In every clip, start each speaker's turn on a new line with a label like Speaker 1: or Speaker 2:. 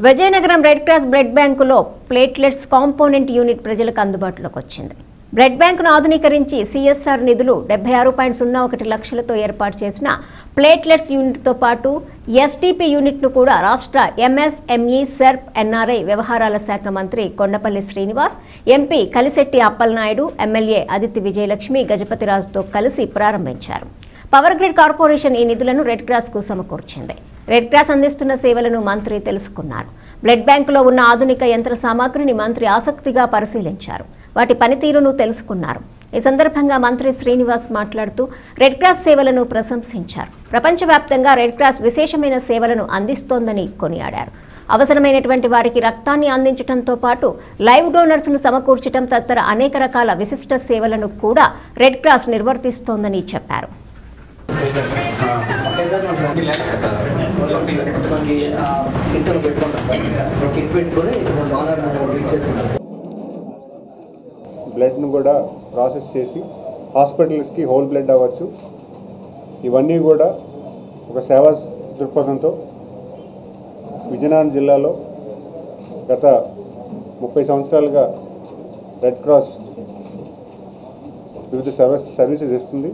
Speaker 1: Vizianagaram red cross blood బ్యాంకులో platelets component unit ప్రజలకు అందుబాటులోకి వచ్చింది. బ్లడ్ బ్యాంకును ఆధునీకరించి సిఎస్ఆర్ నిధులు 76.01 లక్షలతో ఏర్పాటు చేసిన ప్లేట్లెట్స్ యూనిట్తో పాటు ఎస్టీపీ యూనిట్ను కూడా రాష్ట్ర ఎంఎస్ఎంఈ సెర్ప్ ఎన్ఆర్ఐ వ్యవహారాల శాఖ మంత్రి కొండపల్లి శ్రీనివాస్, ఎంపీ కలిశెట్టి అప్పలనాయుడు, ఎమ్మెల్యే అదితి విజయలక్ష్మి గజపతిరాజుతో కలిసి ప్రారంభించారు. పవర్ గ్రిడ్ కార్పొరేషన్ ఈ నిధులను రెడ్ క్రాస్ కు సమకూర్చింది. రెడ్ క్రాస్ అందిస్తున్న సేవలను మంత్రి తెలుసుకున్నారు. బ్లడ్ బ్యాంకులో ఉన్న ఆధునిక యంత్ర సామాగ్రిని మంత్రి ఆసక్తిగా పరిశీలించారు. వాటి పనితీరును తెలుసుకున్నారు. ఈ సందర్భంగా మంత్రి శ్రీనివాస్ మాట్లాడుతూ రెడ్ క్రాస్ సేవలను ప్రశంసించారు. ప్రపంచవ్యాప్తంగా రెడ్ క్రాస్ విశేషమైన సేవలను అందిస్తోందని కొనియాడారు. అవసరమైనటువంటి వారికి రక్తాన్ని అందించడంతో పాటు లైవ్ డోనర్స్ను సమకూర్చడం తదితర అనేక రకాల విశిష్ట సేవలను కూడా రెడ్ క్రాస్ నిర్వర్తిస్తోందని చెప్పారు.
Speaker 2: బ్లడ్ను కూడా ప్రాసెస్ చేసి హాస్పిటల్స్కి హోల్ బ్లడ్ అవ్వచ్చు, ఇవన్నీ కూడా ఒక సేవా దృక్పథంతో విజయనగరం జిల్లాలో గత 30 సంవత్సరాలుగా రెడ్ క్రాస్ వివిధ సర్వీసెస్ ఇస్తుంది.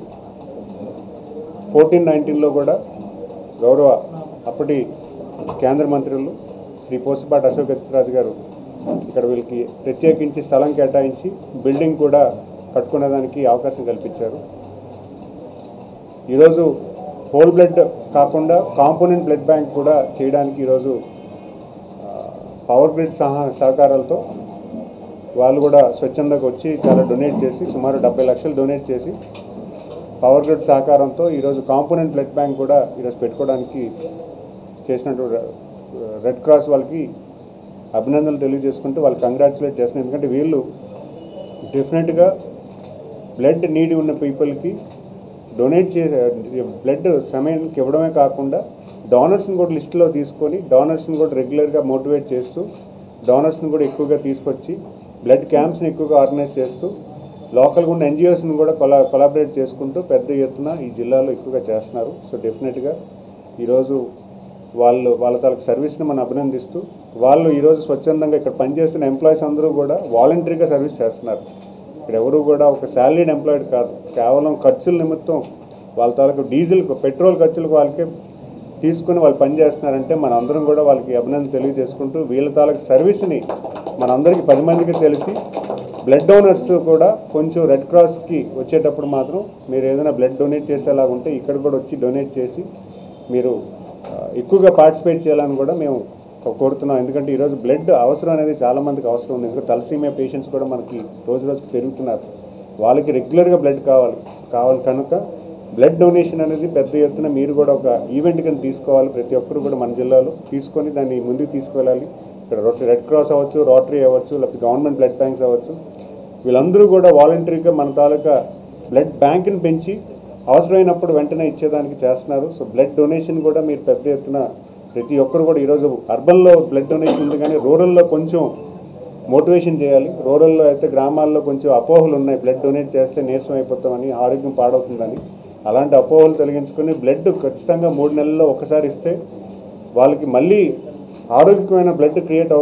Speaker 2: 1419లో కూడా గౌరవ అప్పటి కేంద్ర మంత్రులు శ్రీ పోసిపాటి అశోక్ గజపతిరాజు గారు ఇక్కడ వీళ్ళకి ప్రత్యేకించి స్థలం కేటాయించి బిల్డింగ్ కూడా కట్టుకునేదానికి అవకాశం కల్పించారు. ఈరోజు హోల్ బ్లడ్ కాకుండా కాంపోనెంట్ బ్లడ్ బ్యాంక్ కూడా చేయడానికి ఈరోజు పవర్ గ్రిడ్ సహకారాలతో వాళ్ళు కూడా స్వచ్ఛందంగా వచ్చి చాలా డొనేట్ చేసి సుమారు 70 లక్షలు డొనేట్ చేసి పవర్ గ్రిడ్ సహకారంతో ఈరోజు కాంపోనెంట్ బ్లడ్ బ్యాంక్ కూడా ఈరోజు పెట్టుకోవడానికి చేసినట్టు రెడ్ క్రాస్ వాళ్ళకి అభినందనలు తెలియజేసుకుంటూ వాళ్ళు కంగ్రాచులేట్ చేస్తున్నారు. ఎందుకంటే వీళ్ళు డెఫినెట్గా బ్లడ్ నీడ్ ఉన్న పీపుల్కి డొనేట్ చేసే బ్లడ్ సమయానికి ఇవ్వడమే కాకుండా డోనర్స్ని కూడా లిస్టులో తీసుకొని డోనర్స్ని కూడా రెగ్యులర్గా మోటివేట్ చేస్తూ డోనర్స్ని కూడా ఎక్కువగా తీసుకొచ్చి బ్లడ్ క్యాంప్స్ని ఎక్కువగా ఆర్గనైజ్ చేస్తూ లోకల్గా ఉన్న ఎన్జిఓస్ని కూడా కొలాబరేట్ చేసుకుంటూ పెద్ద ఎత్తున ఈ జిల్లాలో ఎక్కువగా చేస్తున్నారు. సో డెఫినెట్గా ఈరోజు వాళ్ళ తాలూకు సర్వీస్ని మనం అభినందిస్తూ వాళ్ళు ఈరోజు స్వచ్ఛందంగా ఇక్కడ పనిచేస్తున్న ఎంప్లాయీస్ అందరూ కూడా వాలంటరీగా సర్వీస్ చేస్తున్నారు. ఇక్కడ ఎవరు కూడా ఒక శాలరీడ్ ఎంప్లాయిడ్ కాదు, కేవలం ఖర్చుల నిమిత్తం వాళ్ళ తాలూకు డీజిల్ పెట్రోల్ ఖర్చులకు వాళ్ళకే తీసుకుని వాళ్ళు పనిచేస్తున్నారంటే మన అందరం కూడా వాళ్ళకి అభినందన తెలియజేసుకుంటూ వీళ్ళ తాలూకు సర్వీస్ని మనందరికీ 10 మందికి తెలిసి బ్లడ్ డోనర్స్ కూడా కొంచెం రెడ్ క్రాస్కి వచ్చేటప్పుడు మాత్రం మీరు ఏదైనా బ్లడ్ డొనేట్ చేసేలాగా ఉంటే ఇక్కడ కూడా వచ్చి డొనేట్ చేసి మీరు ఎక్కువగా పార్టిసిపేట్ చేయాలని కూడా మేము కోరుతున్నాం. ఎందుకంటే ఈరోజు బ్లడ్ అవసరం అనేది చాలామందికి అవసరం ఉంది. ఎందుకంటే తలసీమియా పేషెంట్స్ కూడా మనకి రోజుకి పెరుగుతున్నారు. వాళ్ళకి రెగ్యులర్గా బ్లడ్ కావాలి కనుక బ్లడ్ డొనేషన్ అనేది పెద్ద ఎత్తున మీరు కూడా ఒక ఈవెంట్ కింద తీసుకోవాలి. ప్రతి ఒక్కరు కూడా మన జిల్లాలో తీసుకొని దాన్ని ముందుకు తీసుకువెళ్ళాలి. ఇక్కడ రెడ్ క్రాస్ అవ్వచ్చు, రోటరీ అవ్వచ్చు, లేకపోతే గవర్నమెంట్ బ్లడ్ బ్యాంక్స్ అవ్వచ్చు, వీళ్ళందరూ కూడా వాలంటరీగా మన తాలూకా బ్లడ్ బ్యాంక్ని పెంచి అవసరమైనప్పుడు వెంటనే ఇచ్చేదానికి చేస్తున్నారు. సో బ్లడ్ డొనేషన్ కూడా మీరు పెద్ద ఎత్తున ప్రతి ఒక్కరు కూడా ఈరోజు అర్బన్లో బ్లడ్ డొనేషన్ ఉంది కానీ రూరల్లో కొంచెం మోటివేషన్ చేయాలి. రూరల్లో అయితే గ్రామాల్లో కొంచెం అపోహలు ఉన్నాయి, బ్లడ్ డొనేట్ చేస్తే నీరసం అయిపోతామని, ఆరోగ్యం పాడవుతుందని. అలాంటి అపోహలు తొలగించుకొని బ్లడ్ ఖచ్చితంగా 3 నెలల్లో ఒకసారి ఇస్తే వాళ్ళకి మళ్ళీ ఆరోగ్యమైన బ్లడ్ క్రియేట్